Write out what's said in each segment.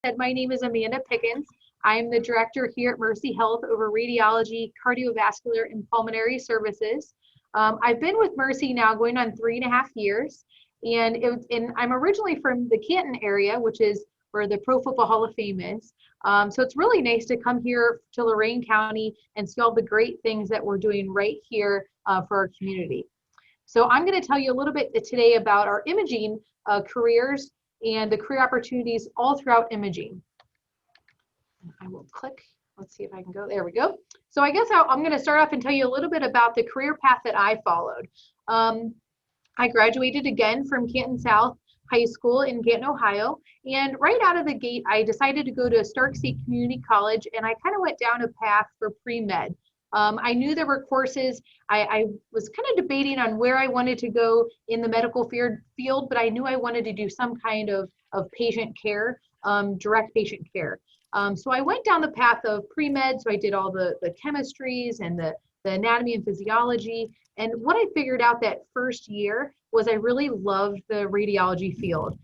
said, my name is Amanda Pickens. I am the director here at Mercy Health over radiology, cardiovascular, and pulmonary services. I've been with Mercy now going on 3.5 years, and I'm originally from the Canton area, which is where the Pro Football Hall of Fame is. So it's really nice to come here to Lorain County and see all the great things that we're doing right here for our community. So I'm going to tell you a little bit today about our imaging careers and the career opportunities all throughout imaging. I will click. Let's see if I can go. There we go. So I guess I'm going to start off and tell you a little bit about the career path that I followed. I graduated again from Canton South High School in Canton, Ohio. And right out of the gate, I decided to go to Stark State Community College, and I kind of went down a path for pre-med. I knew there were courses. I was kind of debating on where I wanted to go in the medical field, but I knew I wanted to do some kind of patient care, direct patient care. So I went down the path of pre-med. So I did all the chemistries and the anatomy and physiology. And what I figured out that first year was I really loved the radiology field.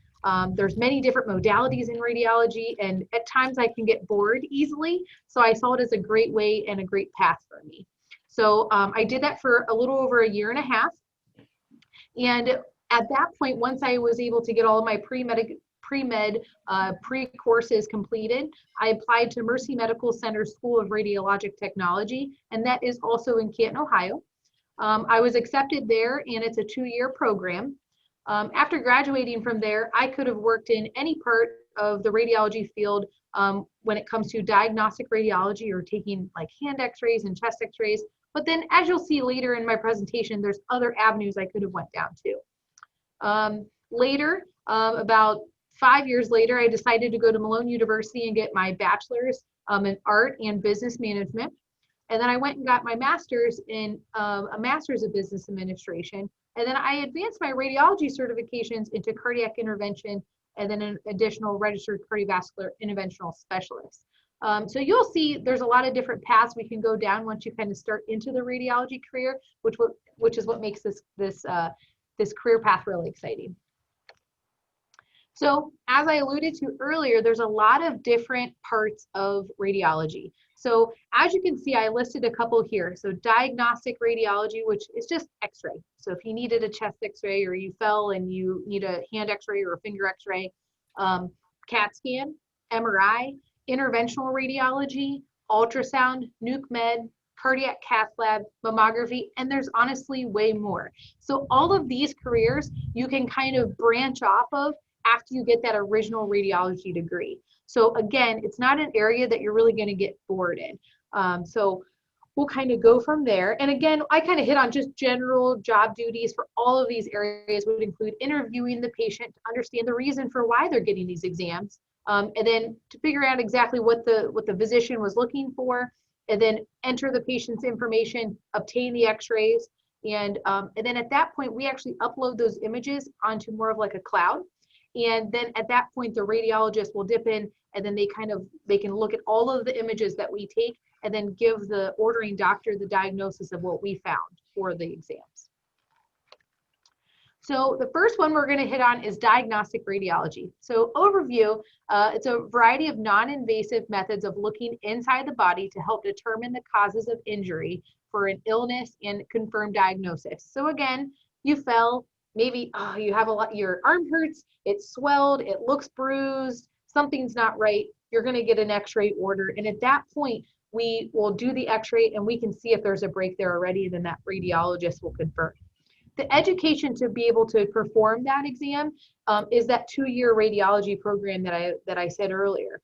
There's many different modalities in radiology, and at times I can get bored easily. So I saw it as a great way and a great path for me. So I did that for a little over 1.5 years. And at that point, once I was able to get all of my pre-med pre-courses completed, I applied to Mercy Medical Center School of Radiologic Technology, and that is also in Canton, Ohio. I was accepted there, and it's a 2-year program. After graduating from there, I could have worked in any part of the radiology field when it comes to diagnostic radiology or taking like hand x-rays and chest x-rays. But then as you'll see later in my presentation, there's other avenues I could have went down to. Later, about 5 years later, I decided to go to Malone University and get my bachelor's in art and business management. And then I went and got my master's in a master's of business administration. And then I advanced my radiology certifications into cardiac intervention and then an additional registered cardiovascular interventional specialist. So you'll see there's a lot of different paths we can go down once you kind of start into the radiology career, which is what makes this career path really exciting. So as I alluded to earlier, there's a lot of different parts of radiology. So as you can see, I listed a couple here. So diagnostic radiology, which is just x-ray. So if you needed a chest x-ray or you fell and you need a hand x-ray or a finger x-ray, CAT scan, MRI, interventional radiology, ultrasound, nuke med, cardiac cath lab, mammography, and there's honestly way more. So all of these careers you can kind of branch off of after you get that original radiology degree. So again, it's not an area that you're really going to get bored in. So we'll kind of go from there. And again, I kind of hit on just general job duties for all of these areas would include interviewing the patient to understand the reason for why they're getting these exams, and then to figure out exactly what the physician was looking for, and then enter the patient's information, obtain the x-rays, and then at that point, we actually upload those images onto more of like a cloud. And then at that point, the radiologist will dip in, and then they can look at all of the images that we take and then give the ordering doctor the diagnosis of what we found for the exams. So the first one we're going to hit on is diagnostic radiology. So overview, it's a variety of non-invasive methods of looking inside the body to help determine the causes of injury for an illness and confirm diagnosis. So again, you fell. Maybe you have your arm hurts, it's swelled, it looks bruised, something's not right. You're going to get an x-ray order. And at that point, we will do the x-ray and we can see if there's a break there already, and then that radiologist will confirm. The education to be able to perform that exam is that 2-year radiology program that I said earlier.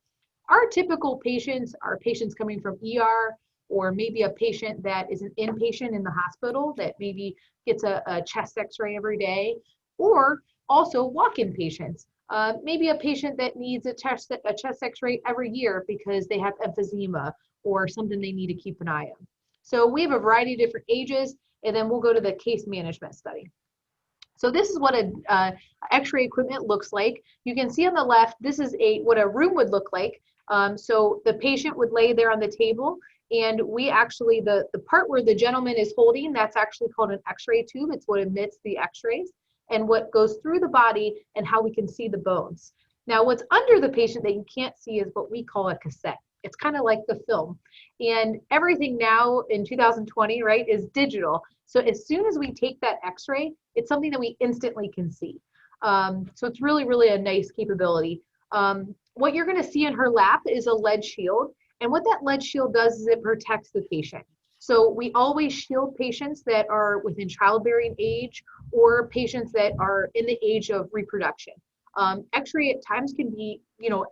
Our typical patients are patients coming from ER, or maybe a patient that is an inpatient in the hospital that maybe gets a chest x-ray every day, or also walk-in patients. Maybe a patient that needs a chest x-ray every year because they have emphysema or something they need to keep an eye on. So we have a variety of different ages, and then we'll go to the case management study. So this is what a x-ray equipment looks like. You can see on the left, this is what a room would look like. So the patient would lay there on the table, and we actually, the part where the gentleman is holding, that's actually called an x-ray tube. It's what emits the x-rays and what goes through the body and how we can see the bones. Now, what's under the patient that you can't see is what we call a cassette. It's kind of like the film. And everything now in 2020, right, is digital. So as soon as we take that x-ray, it's something that we instantly can see. So it's really, really a nice capability. What you're going to see in her lap is a lead shield. And what that lead shield does is it protects the patient. So we always shield patients that are within childbearing age or patients that are in the age of reproduction. X-ray at times can be,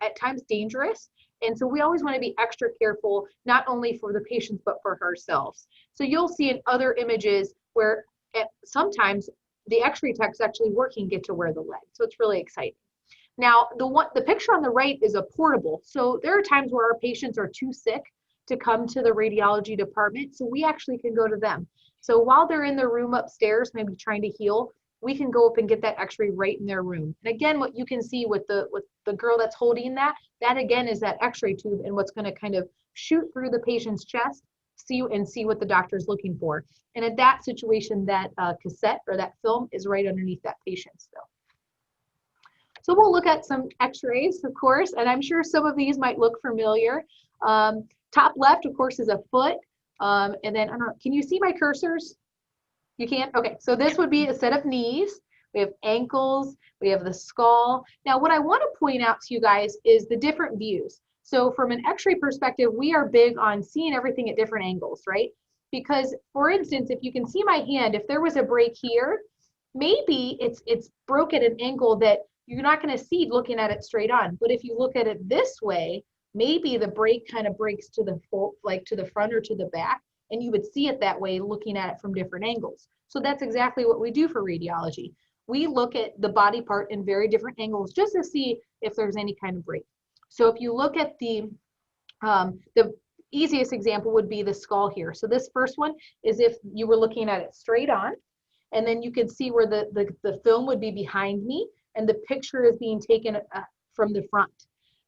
at times dangerous. And so we always want to be extra careful, not only for the patients, but for ourselves. So you'll see in other images where sometimes the x-ray tech's actually working get to wear the lead. So it's really exciting. Now, the picture on the right is a portable. So there are times where our patients are too sick to come to the radiology department. So we actually can go to them. So while they're in their room upstairs, maybe trying to heal, we can go up and get that x-ray right in their room. And again, what you can see with the girl that's holding that again is that x-ray tube and what's going to kind of shoot through the patient's chest, see what the doctor's looking for. And in that situation, that cassette or that film is right underneath that patient still. So we'll look at some x-rays, of course, and I'm sure some of these might look familiar. Top left, of course, is a foot. And then, I don't know, can you see my cursors? You can't? Okay, so this would be a set of knees. We have ankles, we have the skull. Now, what I want to point out to you guys is the different views. So from an x-ray perspective, we are big on seeing everything at different angles, right? Because, for instance, if you can see my hand, if there was a break here, maybe it's broke at an angle that you're not going to see looking at it straight on. But if you look at it this way, maybe the break kind of breaks to the front or to the back, and you would see it that way looking at it from different angles. So that's exactly what we do for radiology. We look at the body part in very different angles just to see if there's any kind of break. So if you look at the easiest example would be the skull here. So this first one is if you were looking at it straight on, and then you can see where the film would be behind me, and the picture is being taken from the front.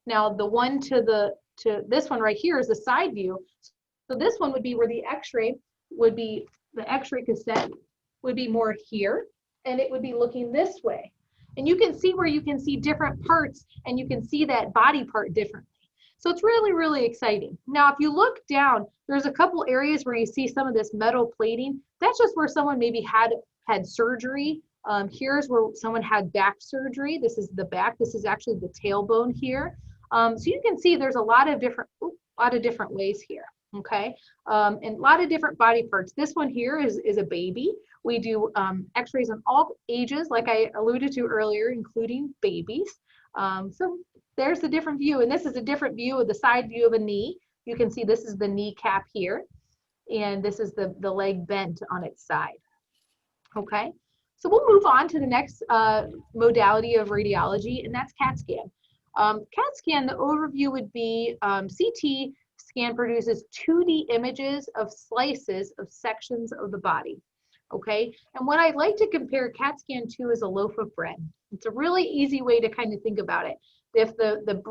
Now the one to this one right here is the side view. So this one would be where the x-ray would be, the x-ray cassette would be more here, and it would be looking this way. And you can see where you can see different parts, and you can see that body part differently. So it's really, really exciting. Now, if you look down, there's a couple areas where you see some of this metal plating. That's just where someone maybe had surgery. Here's where someone had back surgery. This is the back. This is actually the tailbone here. So you can see there's a lot of different ways here. Okay, and a lot of different body parts. This one here is a baby. We do x-rays on all ages, like I alluded to earlier, including babies. So there's a different view, and this is a different view of the side view of a knee. You can see this is the kneecap here, and this is the leg bent on its side. Okay, so we'll move on to the next modality of radiology, and that's CAT scan. CAT scan, the overview would be CT scan produces 2D images of slices of sections of the body. Okay, and what I like to compare CAT scan to is a loaf of bread. It's a really easy way to kind of think about it. If the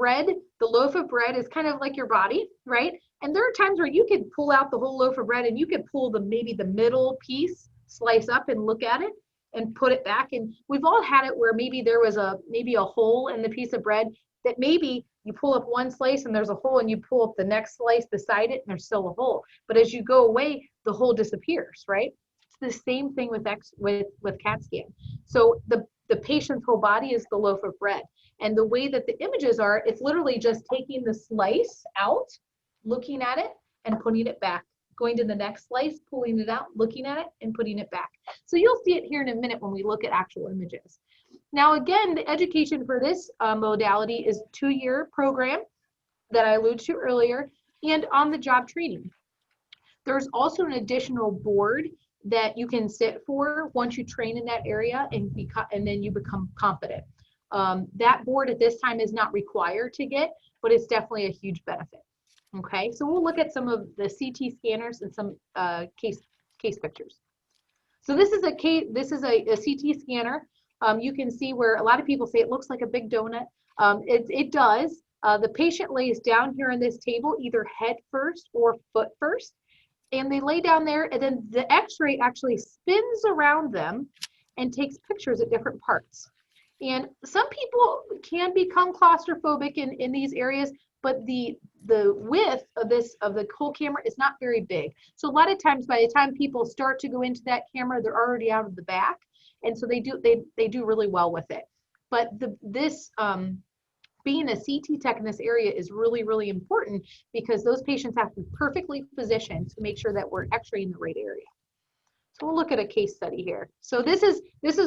loaf of bread is kind of like your body, right? And there are times where you could pull out the whole loaf of bread and you could pull maybe the middle piece, slice up and look at it and put it back. And we've all had it where maybe there was maybe a hole in the piece of bread that maybe you pull up one slice and there's a hole, and you pull up the next slice beside it and there's still a hole. But as you go away, the hole disappears, right? It's the same thing with CAT scan. So the patient's whole body is the loaf of bread. And the way that the images are, it's literally just taking the slice out, looking at it, and putting it back. Going to the next slice, pulling it out, looking at it, and putting it back. So you'll see it here in a minute when we look at actual images. Now, again, the education for this modality is a 2-year program that I alluded to earlier, and on-the-job training. There's also an additional board that you can sit for once you train in that area and then you become confident. That board at this time is not required to get, but it's definitely a huge benefit. Okay, so we'll look at some of the CT scanners and some case pictures. So this is a CT scanner. You can see where a lot of people say it looks like a big donut. It does. The patient lays down here on this table, either head first or foot first, and they lay down there, and then the x-ray actually spins around them and takes pictures at different parts. And some people can become claustrophobic in these areas, but the width of the whole camera is not very big. So a lot of times by the time people start to go into that camera, they're already out of the back. And so they do really well with it. But being a CT tech in this area is really, really important because those patients have to be perfectly positioned to make sure that we're x-raying the right area. So we'll look at a case study here. So this is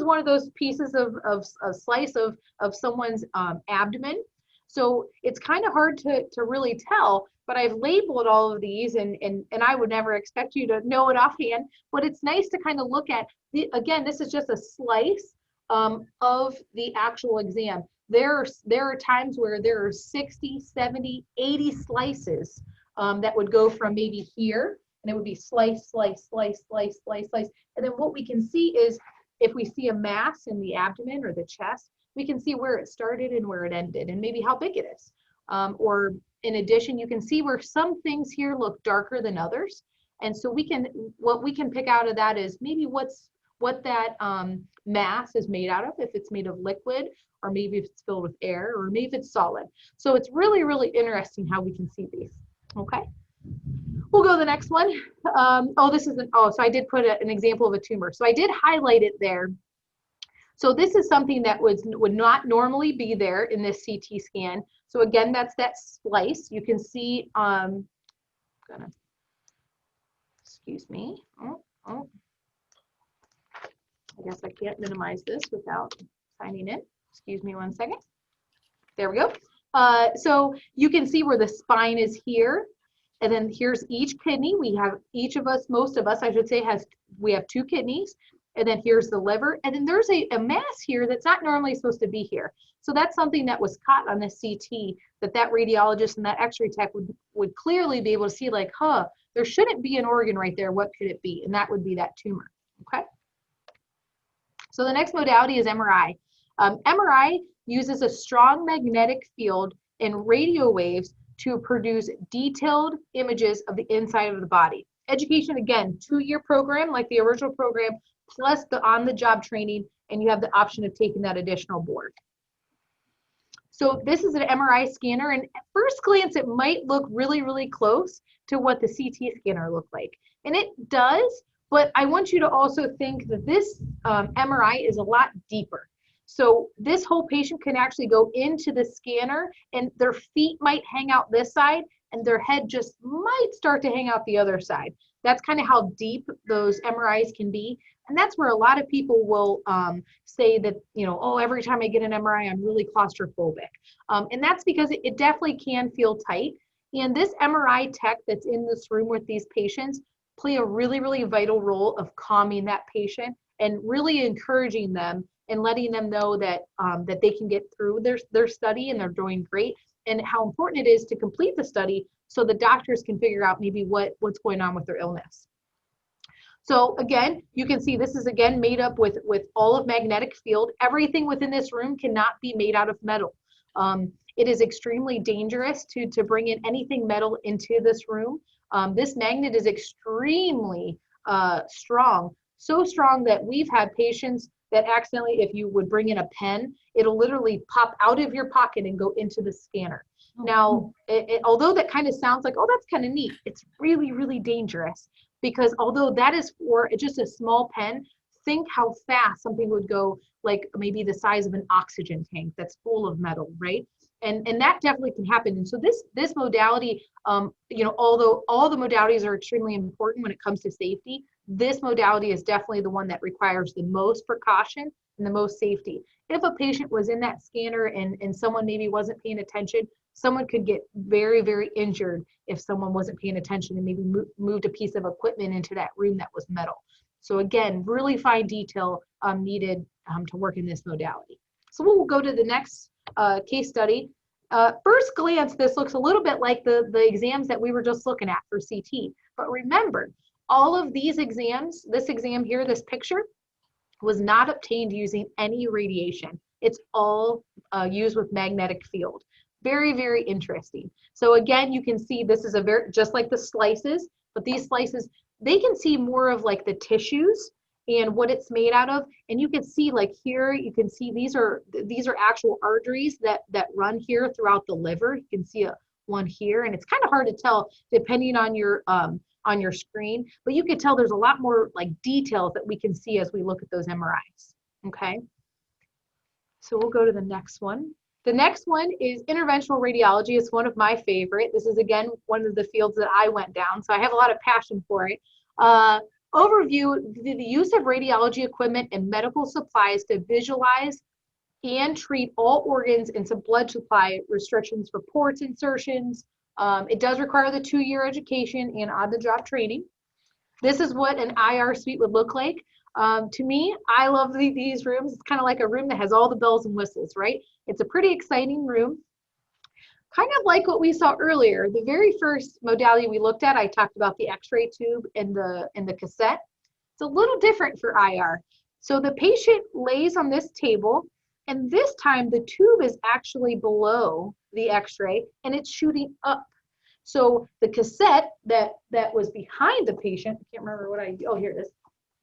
one of those pieces of slice of someone's abdomen. So it's kind of hard to really tell, but I've labeled all of these, and I would never expect you to know it offhand, but it's nice to kind of look at, again, this is just a slice of the actual exam. There are times where there are 60, 70, 80 slices that would go from maybe here, and it would be slice, slice, slice, slice, slice, slice. And then what we can see is if we see a mass in the abdomen or the chest, we can see where it started and where it ended and maybe how big it is. Or in addition, you can see where some things here look darker than others. And so what we can pick out of that is maybe what that mass is made out of, if it's made of liquid, or maybe if it's filled with air, or maybe if it's solid. So it's really, really interesting how we can see these, okay? We'll go to the next one. So I did put an example of a tumor. So I did highlight it there. So this is something that would not normally be there in this CT scan. So again, that's that slice. You can see, excuse me. I guess I can't minimize this without signing in. Excuse me 1 second. There we go. So you can see where the spine is here. And then here's each kidney. We have most of us, I should say, we have 2 kidneys. And then here's the liver. And then there's a mass here that's not normally supposed to be here. So that's something that was caught on the CT that radiologist and that x-ray tech would clearly be able to see, like, there shouldn't be an organ right there. What could it be? And that would be that tumor, okay? So the next modality is MRI. MRI uses a strong magnetic field and radio waves to produce detailed images of the inside of the body. Education, again, 2-year program like the original program, plus the on-the-job training, and you have the option of taking that additional board. So this is an MRI scanner, and at first glance, it might look really, really close to what the CT scanner looked like. And it does, but I want you to also think that this MRI is a lot deeper. So this whole patient can actually go into the scanner and their feet might hang out this side and their head just might start to hang out the other side. That's kind of how deep those MRIs can be. And that's where a lot of people will say that, every time I get an MRI, I'm really claustrophobic. And that's because it definitely can feel tight. And this MRI tech that's in this room with these patients play a really, really vital role of calming that patient and really encouraging them and letting them know that that they can get through their study and they're doing great, and how important it is to complete the study so the doctors can figure out maybe what's going on with their illness. So again, you can see this is again made up with all of magnetic field. Everything within this room cannot be made out of metal. It is extremely dangerous to bring in anything metal into this room. This magnet is extremely strong, so strong that we've had patients that accidentally, if you would bring in a pen, it'll literally pop out of your pocket and go into the scanner. Now, although that kind of sounds like, oh, that's kind of neat, it's really, really dangerous, because although that is for just a small pen, think how fast something would go, like maybe the size of an oxygen tank that's full of metal, right? And that definitely can happen. And so this modality, although all the modalities are extremely important when it comes to safety, this modality is definitely the one that requires the most precaution and the most safety. If a patient was in that scanner and someone maybe wasn't paying attention, someone could get very, very injured if someone wasn't paying attention and maybe moved a piece of equipment into that room that was metal. So again, really fine detail needed to work in this modality. So we'll go to the next case study. First glance, this looks a little bit like the exams that we were just looking at for CT. But remember, all of these exams, this exam here, this picture, was not obtained using any radiation. It's all used with magnetic field. Very, very interesting. So again, you can see this is just like the slices, but these slices, they can see more of like the tissues and what it's made out of. And you can see, like here, you can see these are actual arteries that run here throughout the liver. You can see one here, and it's kind of hard to tell depending on your screen, but you can tell there's a lot more like details that we can see as we look at those MRIs. Okay, so we'll go to the next one. The next one is interventional radiology. It's one of my favorite. This is, again, one of the fields that I went down, so I have a lot of passion for it. Overview, the use of radiology equipment and medical supplies to visualize and treat all organs and some blood supply restrictions for ports insertions. It does require the 2-year education and on-the-job training. This is what an IR suite would look like. To me, I love these rooms. It's kind of like a room that has all the bells and whistles, right? It's a pretty exciting room. Kind of like what we saw earlier, the very first modality we looked at, I talked about the X-ray tube and the cassette. It's a little different for IR. So the patient lays on this table, and this time the tube is actually below the X-ray and it's shooting up. So the cassette that was behind the patient, I can't remember what oh, here it is,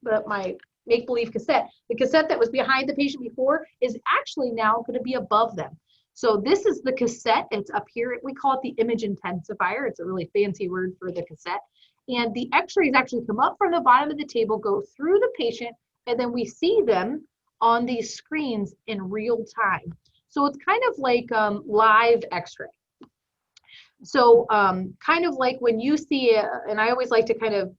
but my make-believe cassette, the cassette that was behind the patient before is actually now going to be above them. So this is the cassette. It's up here. We call it the image intensifier. It's a really fancy word for the cassette. And the X-rays actually come up from the bottom of the table, go through the patient, and then we see them on these screens in real time. So it's kind of like live X-ray. So kind of like when you see, and I always like to kind of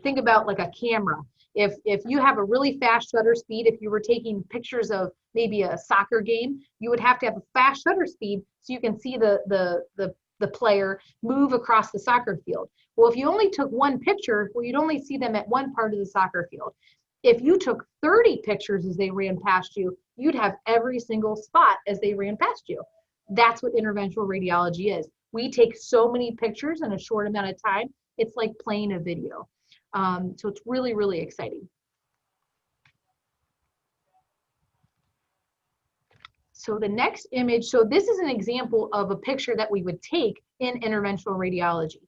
think about like a camera. If you have a really fast shutter speed, if you were taking pictures of maybe a soccer game, you would have to have a fast shutter speed so you can see the player move across the soccer field. Well, if you only took one picture, well, you'd only see them at one part of the soccer field. If you took 30 pictures as they ran past you, you'd have every single spot as they ran past you. That's what interventional radiology is. We take so many pictures in a short amount of time. It's like playing a video. So it's really, really exciting. So the next image, so this is an example of a picture that we would take in interventional radiology.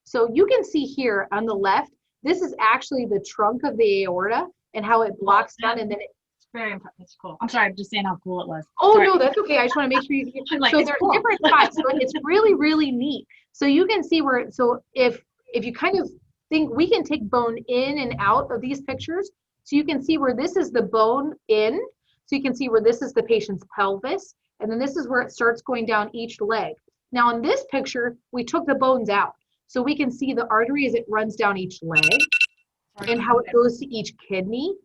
So you can see here on the left, this is actually the trunk of the aorta and how it blocks down, and then it's very impressive. It's cool. I'm sorry, I'm just saying how cool it was. Oh, sorry. No, that's okay. I just want to make sure you get like, so there's cool. different spots. So it's really, really neat. So you can see where, so if you kind of think, we can take bone in and out of these pictures. So you can see where this is the bone in. So you can see where this is the patient's pelvis. And then this is where it starts going down each leg. Now in this picture, we took the bones out. So we can see the artery as it runs down each leg and how it goes to each kidney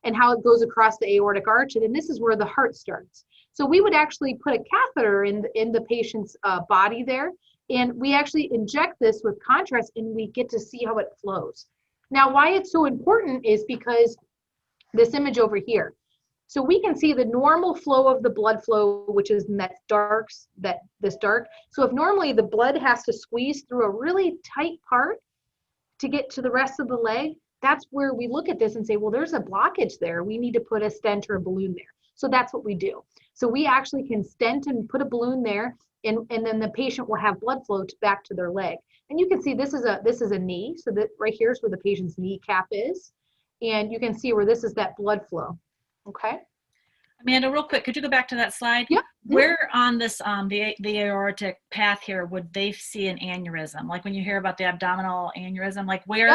and how it goes across the aortic arch. And then this is where the heart starts. So we would actually put a catheter in the patient's body there. And we actually inject this with contrast and we get to see how it flows. Now, why it's so important is because this image over here. So we can see the normal flow of the blood flow, which is in this dark. So if normally the blood has to squeeze through a really tight part to get to the rest of the leg, that's where we look at this and say, well, there's a blockage there. We need to put a stent or a balloon there. So that's what we do. So we actually can stent and put a balloon there, and then the patient will have blood flow back to their leg. And you can see this is a knee. So that right here is where the patient's kneecap is. And you can see where this is that blood flow. Okay. Amanda, real quick, could you go back to that slide? Yep. Where on this, the aortic path here, would they see an aneurysm? Like when you hear about the abdominal aneurysm, like where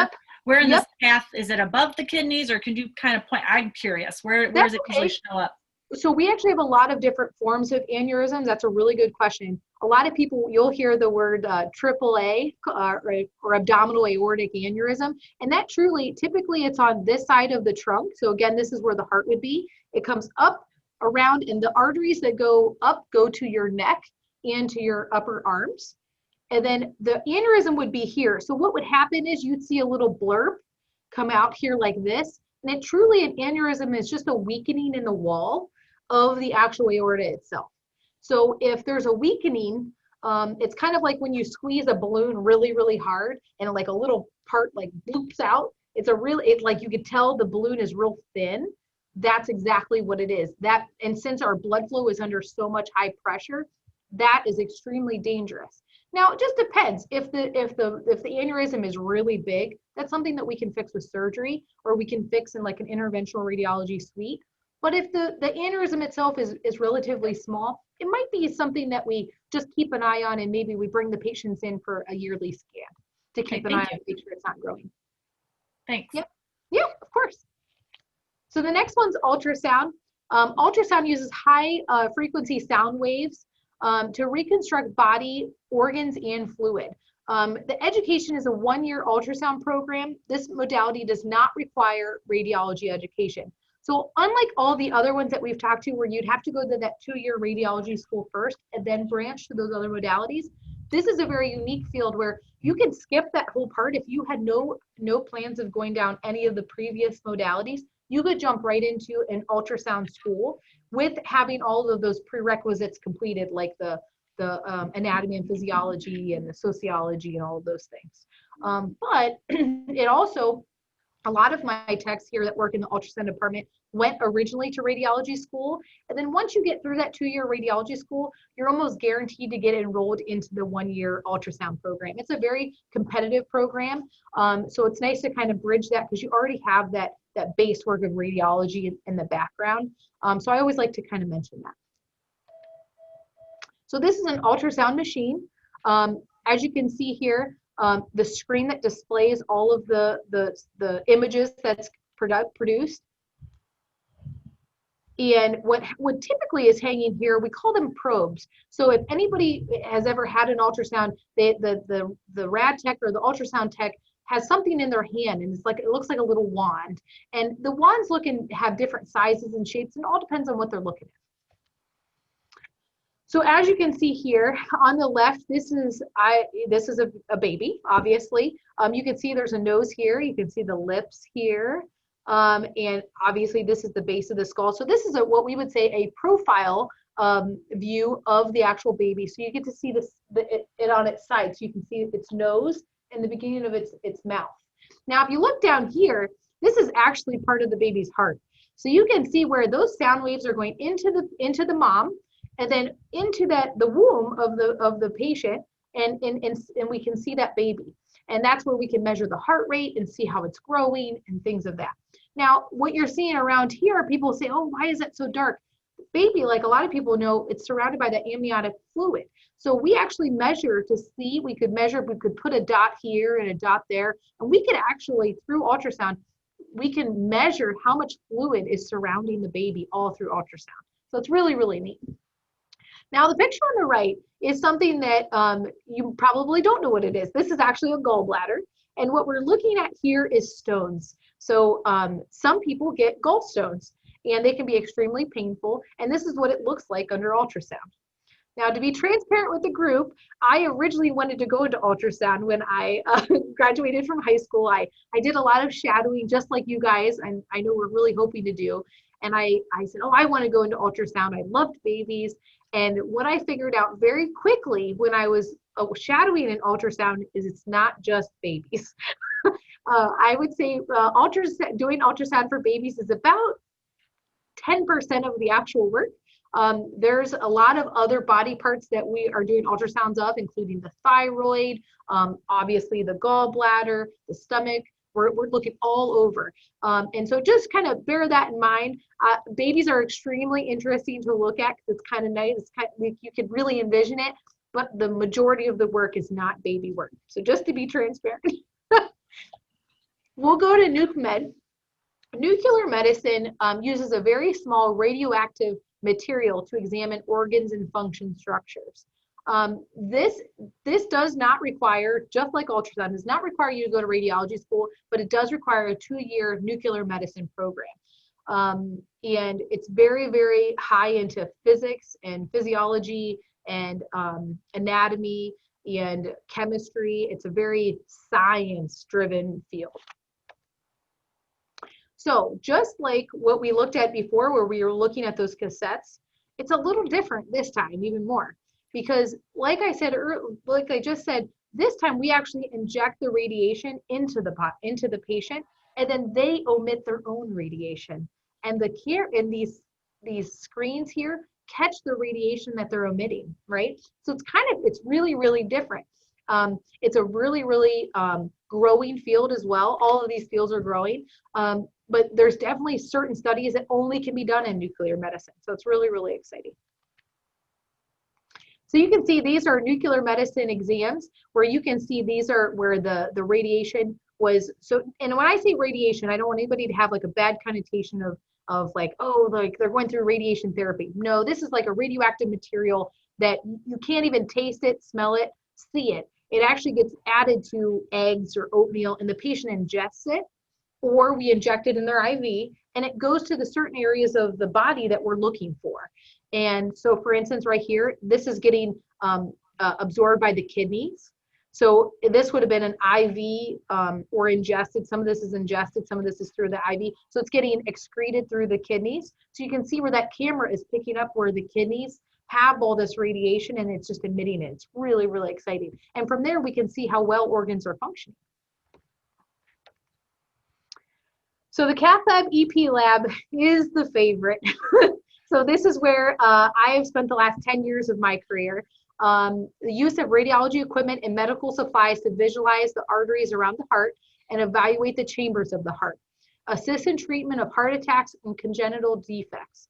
in this path, is it above the kidneys, or can you kind of point, I'm curious, where does it usually show up? So we actually have a lot of different forms of aneurysms. That's a really good question. A lot of people, you'll hear the word AAA or abdominal aortic aneurysm. And that typically it's on this side of the trunk. So again, this is where the heart would be. It comes up around, and the arteries that go up go to your neck and to your upper arms. And then the aneurysm would be here. So what would happen is you'd see a little blurb come out here like this. And an aneurysm is just a weakening in the wall of the actual aorta itself. So if there's a weakening, it's kind of like when you squeeze a balloon really, really hard and like a little part like bloops out. It's like you could tell the balloon is real thin. That's exactly what it is. And since our blood flow is under so much high pressure, that is extremely dangerous. Now, it just depends. If the aneurysm is really big, that's something that we can fix with surgery, or we can fix in like an interventional radiology suite. But if the aneurysm itself is relatively small, it might be something that we just keep an eye on, and maybe we bring the patients in for a yearly scan to keep an eye on and make sure it's not growing. Thanks. Yep. Yeah, of course. So the next one's ultrasound. Ultrasound uses high frequency sound waves to reconstruct body organs and fluid. The education is a 1-year ultrasound program. This modality does not require radiology education. So unlike all the other ones that we've talked to, where you'd have to go to that 2-year radiology school first and then branch to those other modalities, this is a very unique field where you can skip that whole part. If you had no plans of going down any of the previous modalities, you could jump right into an ultrasound school with having all of those prerequisites completed, like the anatomy and physiology and the sociology and all of those things. But it also, a lot of my techs here that work in the ultrasound department went originally to radiology school. And then once you get through that 2-year radiology school, you're almost guaranteed to get enrolled into the 1-year ultrasound program. It's a very competitive program. So it's nice to kind of bridge that, because you already have that base work of radiology in the background. So I always like to kind of mention that. So this is an ultrasound machine. As you can see here, the screen that displays all of the images that's produced. And what typically is hanging here, we call them probes. So if anybody has ever had an ultrasound, the rad tech or the ultrasound tech has something in their hand, and it looks like a little wand. And the wands have different sizes and shapes, and it all depends on what they're looking at. So as you can see here on the left, this is a baby, obviously. You can see there's a nose here. You can see the lips here. And obviously this is the base of the skull. So this is what we would say a profile view of the actual baby. So you get to see it on its side. So you can see its nose and the beginning of its mouth. Now, if you look down here, this is actually part of the baby's heart. So you can see where those sound waves are going into the mom, and then into the womb of the patient, and we can see that baby. And that's where we can measure the heart rate and see how it's growing and things of that. Now, what you're seeing around here, people say, oh, why is it so dark? Baby, like a lot of people know, it's surrounded by that amniotic fluid. So we actually measure to see, we could put a dot here and a dot there, and we could actually, through ultrasound, we can measure how much fluid is surrounding the baby all through ultrasound. So it's really, really neat. Now, the picture on the right is something that you probably don't know what it is. This is actually a gallbladder. And what we're looking at here is stones. So some people get gallstones, and they can be extremely painful. And this is what it looks like under ultrasound. Now, to be transparent with the group, I originally wanted to go into ultrasound when I graduated from high school. I did a lot of shadowing, just like you guys, and I know we're really hoping to do. And I said, oh, I want to go into ultrasound. I loved babies. And what I figured out very quickly when I was shadowing in ultrasound is it's not just babies. I would say doing ultrasound for babies is about 10% of the actual work. There's a lot of other body parts that we are doing ultrasounds of, including the thyroid, obviously the gallbladder, the stomach. We're looking all over. And so just kind of bear that in mind. Babies are extremely interesting to look at because it's kind of nice. It's kind of, you could really envision it, but the majority of the work is not baby work. So just to be transparent. We'll go to nuke med. Nuclear medicine uses a very small radioactive material to examine organs and function structures. This does not require, just like ultrasound, does not require you to go to radiology school, but it does require a 2-year nuclear medicine program. And it's very, very high into physics and physiology and anatomy and chemistry. It's a very science-driven field. So just like what we looked at before, where we were looking at those cassettes, it's a little different this time, even more. Because like I said, like I just said, this time we actually inject the radiation into the patient, and then they omit their own radiation. And the care in these screens here catch the radiation that they're emitting, right? So it's really, really different. It's a really, really growing field as well. All of these fields are growing, but there's definitely certain studies that only can be done in nuclear medicine. So it's really, really exciting. So you can see these are nuclear medicine exams where you can see these are where the radiation was. So, and when I say radiation, I don't want anybody to have like a bad connotation of like, oh, like they're going through radiation therapy. No, this is like a radioactive material that you can't even taste it, smell it, see it. It actually gets added to eggs or oatmeal and the patient ingests it, or we inject it in their IV, and it goes to the certain areas of the body that we're looking for. And so for instance, right here, this is getting absorbed by the kidneys. So this would have been an IV or ingested. Some of this is ingested, some of this is through the IV. So it's getting excreted through the kidneys. So you can see where that camera is picking up where the kidneys have all this radiation and it's just emitting it. It's really, really exciting. And from there, we can see how well organs are functioning. So the cath lab EP lab is the favorite. So this is where I have spent the last 10 years of my career. The use of radiology equipment and medical supplies to visualize the arteries around the heart and evaluate the chambers of the heart. Assist in treatment of heart attacks and congenital defects.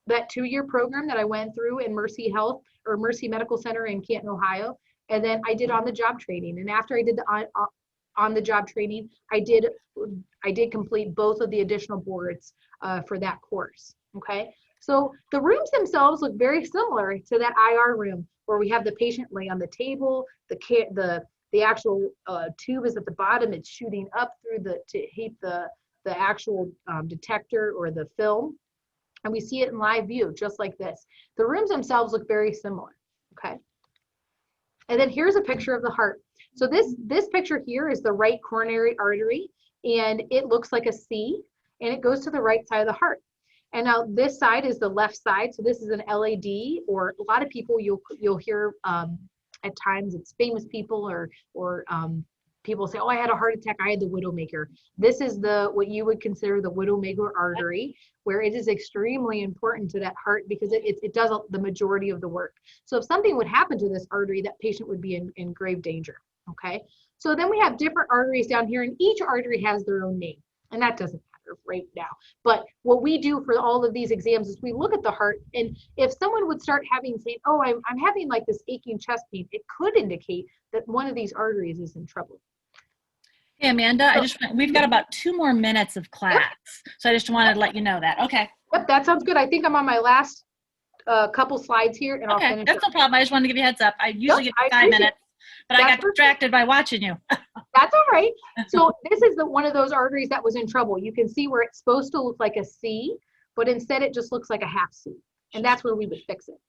That 2-year program that I went through in Mercy Health or Mercy Medical Center in Canton, Ohio. And then I did on-the-job training. And after I did the on-the-job training, I did complete both of the additional boards for that course. Okay, so the rooms themselves look very similar to that IR room where we have the patient lay on the table, the actual tube is at the bottom, it's shooting up through to heat the actual detector or the film, and we see it in live view just like this. The rooms themselves look very similar. Okay, and then here's a picture of the heart. So this picture here is the right coronary artery, and it looks like a C, and it goes to the right side of the heart. And now this side is the left side. So this is an LAD, or a lot of people you'll hear at times it's famous people or people say, oh, I had a heart attack, I had the widowmaker. This is what you would consider the widowmaker artery, where it is extremely important to that heart because it does the majority of the work. So if something would happen to this artery, that patient would be in grave danger. Okay, so then we have different arteries down here, and each artery has their own name, and that doesn't matter right now. But what we do for all of these exams is we look at the heart, and if someone would start saying, oh, I'm having like this aching chest pain, it could indicate that one of these arteries is in trouble. Hey, Amanda, we've got about 2 more minutes of class. Yep. So I just wanted to let you know that. Okay. Yep, that sounds good. I think I'm on my last couple slides here, and I'll finish. That's no problem. I just wanted to give you a heads up. I usually get 5 minutes. But I got distracted by watching you. That's all right. So this is one of those arteries that was in trouble. You can see where it's supposed to look like a C, but instead it just looks like a half C. And that's where we would fix it.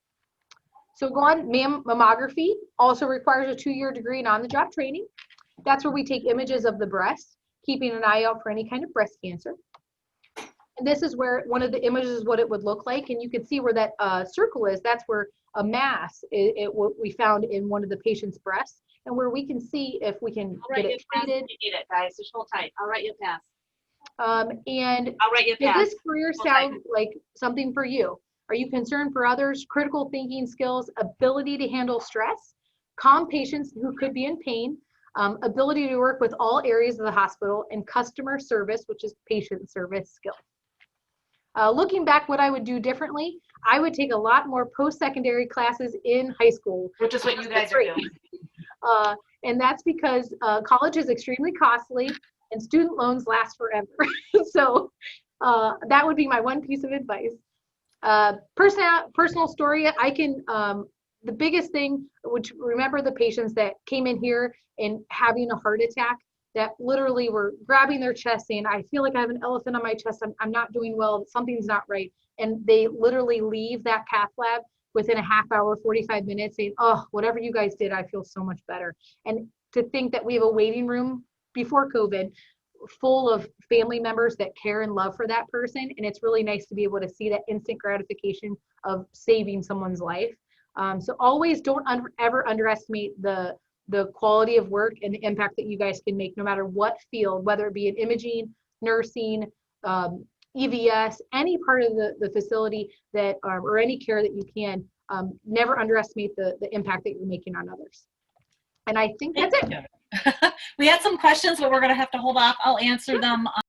So go on, mammography also requires a 2-year degree in on-the-job training. That's where we take images of the breast, keeping an eye out for any kind of breast cancer. And this is where one of the images is what it would look like. And you can see where that circle is. That's where a mass, what we found in one of the patient's breasts, and where we can see if we can get it treated. You need it, guys. Just hold tight. I'll write you a pass. And I'll write you a pass. Does this career sound like something for you? Are you concerned for others? Critical thinking skills, ability to handle stress, calm patients who could be in pain, ability to work with all areas of the hospital, and customer service, which is patient service skills. Looking back, what I would do differently, I would take a lot more post-secondary classes in high school. Which is what you guys are doing. And that's because college is extremely costly and student loans last forever. So that would be my one piece of advice. Personal story, I can, the biggest thing, which remember the patients that came in here and having a heart attack, that literally were grabbing their chest saying, I feel like I have an elephant on my chest, I'm not doing well, something's not right. And they literally leave that cath lab within a half hour, 45 minutes saying, oh, whatever you guys did, I feel so much better. And to think that we have a waiting room before COVID full of family members that care and love for that person. And it's really nice to be able to see that instant gratification of saving someone's life. So always don't ever underestimate the quality of work and the impact that you guys can make no matter what field, whether it be in imaging, nursing, EVS, any part of the facility that, or any care that you can, never underestimate the impact that you're making on others. And I think that's it. We had some questions, but we're going to have to hold off. I'll answer them